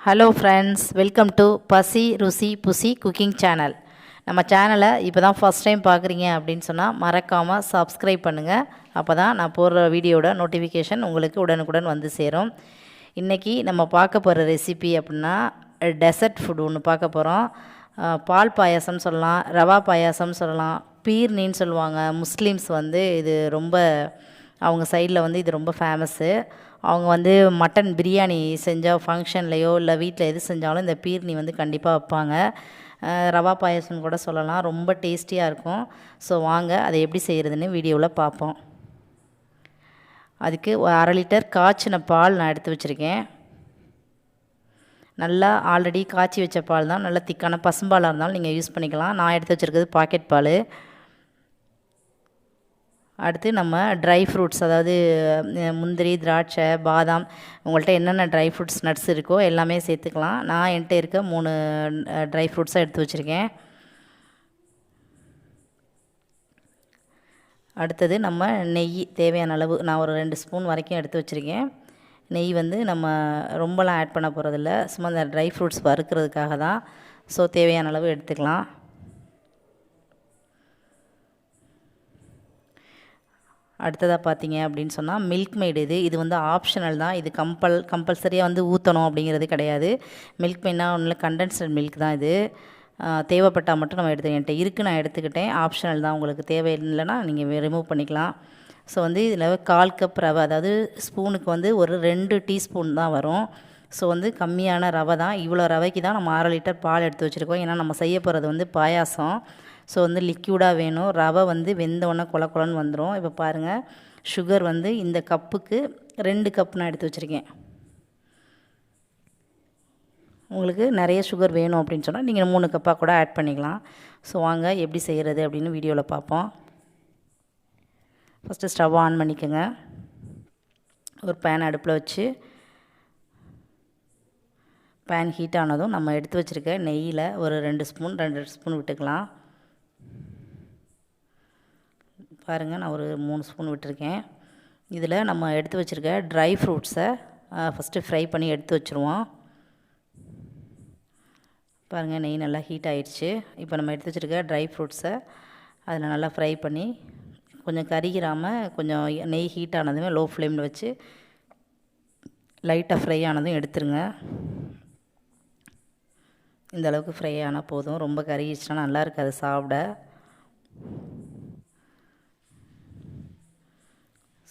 Hello friends, welcome to பசி ருசி புசி cooking channel. நம்ம சேனலை இப்போ தான் ஃபஸ்ட் டைம் பார்க்குறீங்க அப்படின்னு சொன்னால் மறக்காமல் சப்ஸ்கிரைப் பண்ணுங்கள். அப்போ தான் நான் போடுற வீடியோட நோட்டிஃபிகேஷன் உங்களுக்கு உடனுக்குடன் வந்து சேரும். இன்றைக்கி நம்ம பார்க்க போகிற ரெசிபி அப்படின்னா டெசர்ட் ஃபுட் ஒன்று பார்க்க போகிறோம். பால் பாயாசம் சொல்லலாம், ரவா பாயாசம் சொல்லலாம், பீர்னின்னு சொல்லுவாங்க. முஸ்லீம்ஸ் வந்து இது ரொம்ப அவங்க சைடில் வந்து இது ரொம்ப ஃபேமஸ்ஸு. அவங்க வந்து மட்டன் பிரியாணி செஞ்சால் ஃபங்க்ஷன்லேயோ இல்லை வீட்டில் எது செஞ்சாலும் இந்த பீர்னி வந்து கண்டிப்பாக வைப்பாங்க. ரவா பாயசம்னு கூட சொல்லலாம். ரொம்ப டேஸ்டியாக இருக்கும். ஸோ வாங்க அதை எப்படி செய்கிறதுன்னு வீடியோவில் பார்ப்போம். அதுக்கு 1/2 லிட்டர் காய்ச்சின பால் நான் எடுத்து வச்சுருக்கேன். நல்லா ஆல்ரெடி காய்ச்சி வச்ச பால் தான், நல்லா திக்கான பசும்பாலாக இருந்தாலும் நீங்கள் யூஸ் பண்ணிக்கலாம். நான் எடுத்து வச்சுருக்கிறது பாக்கெட் பால். அடுத்து நம்ம ட்ரை ஃப்ரூட்ஸ், அதாவது முந்திரி, திராட்சை, பாதாம், உங்கள்கிட்ட என்னென்ன ட்ரை ஃப்ரூட்ஸ் நட்ஸ் இருக்கோ எல்லாமே சேர்த்துக்கலாம். நான் என்கிட்ட இருக்க 3 ட்ரை ஃப்ரூட்ஸாக எடுத்து வச்சுருக்கேன். அடுத்தது நம்ம நெய் தேவையான அளவு, நான் ஒரு 2 ஸ்பூன் வரைக்கும் எடுத்து வச்சுருக்கேன். நெய் வந்து நம்ம ரொம்பலாம் ஆட் பண்ண போகிறதில்ல, சும்மா இந்த ட்ரை ஃப்ரூட்ஸ் வறுக்கிறதுக்காக தான். ஸோ தேவையான அளவு எடுத்துக்கலாம். அடுத்ததாக பார்த்தீங்க அப்படின்னு சொன்னால் மில்க் மெய்டு. இது வந்து ஆப்ஷனல் தான். இது கம்பல்சரியாக வந்து ஊற்றணும் அப்படிங்கிறது கிடையாது. மில்க் மெய்ட்னா ஒன்றும் கண்டென்ஸ்டு மில்க் தான். இது தேவைப்பட்டால் மட்டும் நம்ம என்கிட்ட இருக்குது, நான் எடுத்துக்கிட்டேன். ஆப்ஷனல் தான், உங்களுக்கு தேவை இல்லைன்னா நீங்கள் ரிமூவ் பண்ணிக்கலாம். ஸோ வந்து இதில் 1/4 கப் ரவை, அதாவது ஸ்பூனுக்கு வந்து ஒரு 2 டீஸ்பூன் தான் வரும். ஸோ வந்து கம்மியான ரவை தான். இவ்வளோ ரவைக்கு தான் நம்ம 1/2 லிட்டர் பால் எடுத்து வச்சுருக்கோம். ஏன்னா நம்ம செய்ய போகிறது வந்து பாயாசம். ஸோ வந்து லிக்யூடாக வேணும். ரவை வந்து வெந்தோடனே கொலன்னு வந்துடும். இப்போ பாருங்கள், சுகர் வந்து இந்த கப்புக்கு 2 கப் நான் எடுத்து வச்சுருக்கேன். உங்களுக்கு நிறைய சுகர் வேணும் அப்படின்னு சொன்னால் நீங்கள் 3 கப்பாக கூட ஆட் பண்ணிக்கலாம். ஸோ வாங்க எப்படி செய்கிறது அப்படின்னு வீடியோவில் பார்ப்போம். ஃபஸ்ட்டு ஸ்டவ் ஆன் பண்ணிக்கோங்க. ஒரு பேன் அடுப்பில் வச்சு பேன் ஹீட் ஆனதும் நம்ம எடுத்து வச்சுருக்க நெய்யில் ஒரு 2 ஸ்பூன் விட்டுக்கலாம். பாருங்கள், நான் ஒரு 3 ஸ்பூன் விட்டுருக்கேன். இதில் நம்ம எடுத்து வச்சுருக்க ட்ரை ஃப்ரூட்ஸை ஃபஸ்ட்டு ஃப்ரை பண்ணி எடுத்து வச்சுருவோம். பாருங்கள், நெய் நல்லா ஹீட் ஆகிடுச்சு. இப்போ நம்ம எடுத்து வச்சுருக்க ட்ரை ஃப்ரூட்ஸை அதில் நல்லா ஃப்ரை பண்ணி கொஞ்சம் கருகிராமல், கொஞ்சம் நெய் ஹீட் ஆனதுமே லோ ஃப்ளேமில் வச்சு லைட்டாக ஃப்ரை ஆனதும் எடுத்துருங்க. இந்த அளவுக்கு ஃப்ரை ஆனால் போதும். ரொம்ப கருகிடுச்சுன்னா நல்லா இருக்காது சாப்பிட.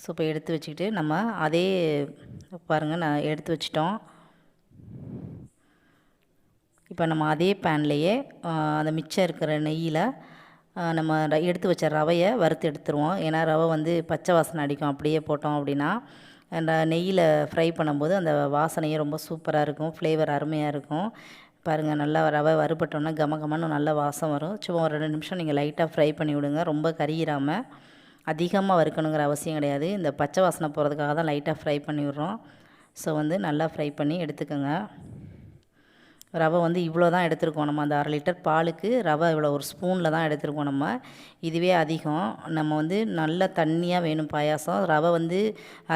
ஸோ இப்போ எடுத்து வச்சுக்கிட்டு நம்ம அதே பாருங்கள், நான் எடுத்து வச்சிட்டோம். இப்போ நம்ம அதே பேன்லேயே அந்த மிச்சம் இருக்கிற நெய்யில் நம்ம எடுத்து வச்ச ரவையை வறுத்து எடுத்துருவோம். ஏன்னா ரவை வந்து பச்சை வாசனை அடிக்கும் அப்படியே போட்டோம் அப்படின்னா. அந்த நெய்யில் ஃப்ரை பண்ணும்போது அந்த வாசனையே ரொம்ப சூப்பராக இருக்கும், ஃப்ளேவர் அருமையாக இருக்கும். பாருங்கள், நல்லா ரவை வறுபட்டோன்னா கமகமன்னு நல்ல வாசம் வரும். சும்மா ஒரு 2 நிமிஷம் நீங்கள் லைட்டாக ஃப்ரை பண்ணி விடுங்க. ரொம்ப கரியிராமல், அதிகமாக வறுக்கணுங்கிற அவசியம் கிடையாது. இந்த பச்சை வாசனை போகிறதுக்காக தான் லைட்டாக ஃப்ரை பண்ணி விட்றோம். ஸோ வந்து நல்லா ஃப்ரை பண்ணி எடுத்துக்கோங்க. ரவை வந்து இவ்வளோ தான் எடுத்துருக்கோம். நம்ம அந்த 1/2 லிட்டர் பாலுக்கு ரவை இவ்வளோ ஒரு ஸ்பூனில் தான் எடுத்துருக்கோம். நம்ம இதுவே அதிகம். நம்ம வந்து நல்ல தண்ணியாக வேணும் பாயாசம். ரவை வந்து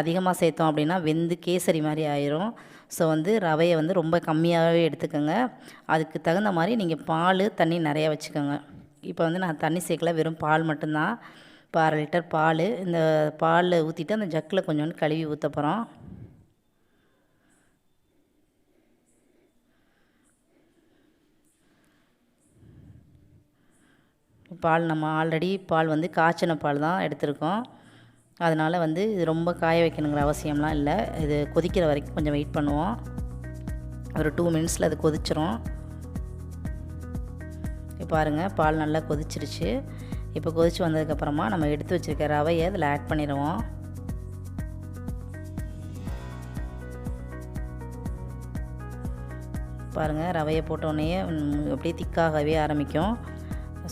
அதிகமாக சேர்த்தோம் அப்படின்னா வெந்து கேசரி மாதிரி ஆயிரும். ஸோ வந்து ரவையை வந்து ரொம்ப கம்மியாகவே எடுத்துக்கோங்க. அதுக்கு தகுந்த மாதிரி நீங்கள் பால் தண்ணி நிறையா வச்சுக்கோங்க. இப்போ வந்து நான் தண்ணி சேர்க்கல, வெறும் பால் மட்டும்தான். இப்போ 1/2 லிட்டர் பால், இந்த பாலில் ஊற்றிட்டு அந்த ஜக்கில் கொஞ்சோண்டு கழுவி ஊற்ற போகிறோம். பால் நம்ம ஆல்ரெடி பால் வந்து காய்ச்சின பால் தான் எடுத்திருக்கோம். அதனால் வந்து இது ரொம்ப காய வைக்கணுங்கிற அவசியம்லாம் இல்லை. இது கொதிக்கிற வரைக்கும் கொஞ்சம் வெயிட் பண்ணுவோம். ஒரு 2 மினிட்ஸில் அது கொதிச்சிரும். இப்போ பாருங்கள், பால் நல்லா கொதிச்சிருச்சு. இப்போ கொதித்து வந்ததுக்கப்புறமா நம்ம எடுத்து வச்சுருக்க ரவையை அதில் ஆட் பண்ணிடுவோம். பாருங்கள், ரவையை போட்டோடனே அப்படியே திக்காகவே ஆரம்பிக்கும்.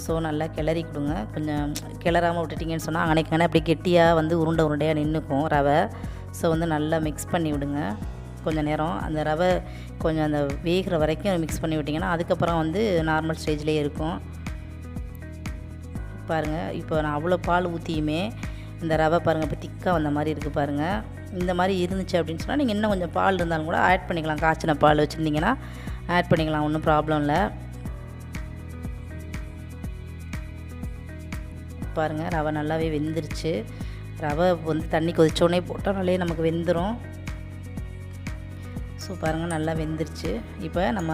ஸோ நல்லா கிளறி கொடுங்க. கொஞ்சம் கிளறாமல் விட்டுட்டிங்கன்னு சொன்னால் அன்னைக்கான அப்படியே கெட்டியாக வந்து உருண்டையாக நின்றுக்கும் ரவை. ஸோ வந்து நல்லா மிக்ஸ் பண்ணி விடுங்க. கொஞ்சம் நேரம் அந்த ரவை கொஞ்சம் அந்த வேகிற வரைக்கும் மிக்ஸ் பண்ணி விட்டிங்கன்னா அதுக்கப்புறம் வந்து நார்மல் ஸ்டேஜ்லேயே இருக்கும். பாருங்கள், இப்போ நான் அவ்வளோ பால் ஊற்றியுமே இந்த ரவை பாருங்கள் இப்போ திக்காக வந்த மாதிரி இருக்குது பாருங்கள். இந்த மாதிரி இருந்துச்சு அப்படின்னு சொன்னால் நீங்கள் இன்னும் கொஞ்சம் பால் இருந்தாலும் கூட ஆட் பண்ணிக்கலாம். காய்ச்சின பால் வச்சுருந்தீங்கன்னா ஆட் பண்ணிக்கலாம், ஒன்றும் ப்ராப்ளம் இல்லை. பாருங்கள் ரவை நல்லாவே வெந்துருச்சு. ரவை வந்து தண்ணி கொதிச்சோடனே போட்டோம்னாலே நமக்கு வெந்துடும். ஸோ பாருங்கள் நல்லா வெந்துருச்சு. இப்போ நம்ம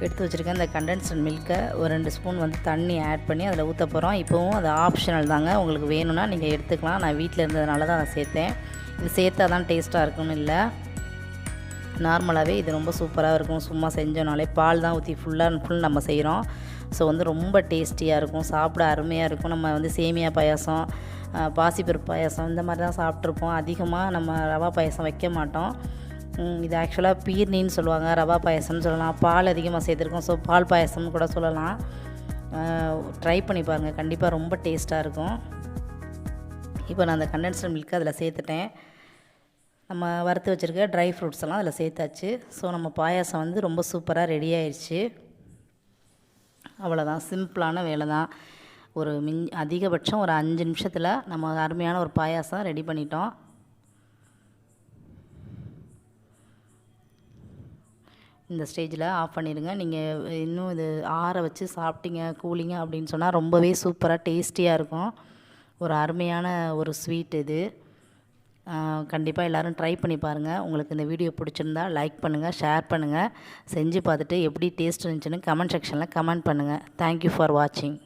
எடுத்து வச்சுருக்கேன் இந்த கண்டென்ஸ்டு மில்கை ஒரு 2 ஸ்பூன் வந்து தண்ணி ஆட் பண்ணி அதில் ஊற்ற போகிறோம். இப்போவும் அது ஆப்ஷனல் தாங்க, உங்களுக்கு வேணும்னா நீங்கள் எடுத்துக்கலாம். நான் வீட்டில் இருந்ததுனால தான் அதை சேர்த்தேன். இது சேர்த்தா தான் டேஸ்ட்டாக இருக்கும்னு இல்லை, நார்மலாகவே இது ரொம்ப சூப்பராக இருக்கும். சும்மா செஞ்சோனாலே பால் தான் ஊற்றி ஃபுல் நம்ம செய்கிறோம். ஸோ வந்து ரொம்ப டேஸ்டியாக இருக்கும், சாப்பிட அருமையாக இருக்கும். நம்ம வந்து சேமியா பாயாசம், பாசிப்பருப்பு பாயாசம் இந்த மாதிரி தான் சாப்பிட்ருப்போம். அதிகமாக நம்ம ரவா பாயாசம் வைக்க மாட்டோம். இது ஆக்சுவலாக பீர்னின்னு சொல்லுவாங்க, ரவா பாயாசம்னு சொல்லலாம். பால் அதிகமாக சேர்த்துருக்கோம், ஸோ பால் பாயாசம்னு கூட சொல்லலாம். ட்ரை பண்ணி பாருங்கள், கண்டிப்பாக ரொம்ப டேஸ்ட்டாக இருக்கும். இப்போ நான் அந்த கண்டென்ஸ்டு மில்க் அதில் சேர்த்துட்டேன். நம்ம வறுத்து வச்சுருக்க ட்ரை ஃப்ரூட்ஸ் எல்லாம் அதில் சேர்த்தாச்சு. ஸோ நம்ம பாயாசம் வந்து ரொம்ப சூப்பராக ரெடி ஆயிடுச்சு. அவ்வளோதான், சிம்பிளான வேலை தான். ஒரு அதிகபட்சம் ஒரு 5 நிமிஷத்தில் நம்ம அருமையான ஒரு பாயாசம் ரெடி பண்ணிட்டோம். இந்த ஸ்டேஜில் ஆஃப் பண்ணிடுங்க. நீங்கள் இன்னும் இது ஆற வச்சு சாப்பிட்டீங்க கூலிங்க அப்படின்னு சொன்னால் ரொம்பவே சூப்பராக டேஸ்டியாக இருக்கும். ஒரு அருமையான ஒரு ஸ்வீட் இது. கண்டிப்பாக எல்லோரும் ட்ரை பண்ணி பாருங்கள். உங்களுக்கு இந்த வீடியோ பிடிச்சிருந்தா லைக் பண்ணுங்கள், ஷேர் பண்ணுங்கள். செஞ்சு பார்த்துட்டு எப்படி டேஸ்ட் இருந்துச்சுன்னு கமெண்ட் செக்ஷனில் கமெண்ட் பண்ணுங்கள். தேங்க்யூ ஃபார் வாட்சிங்.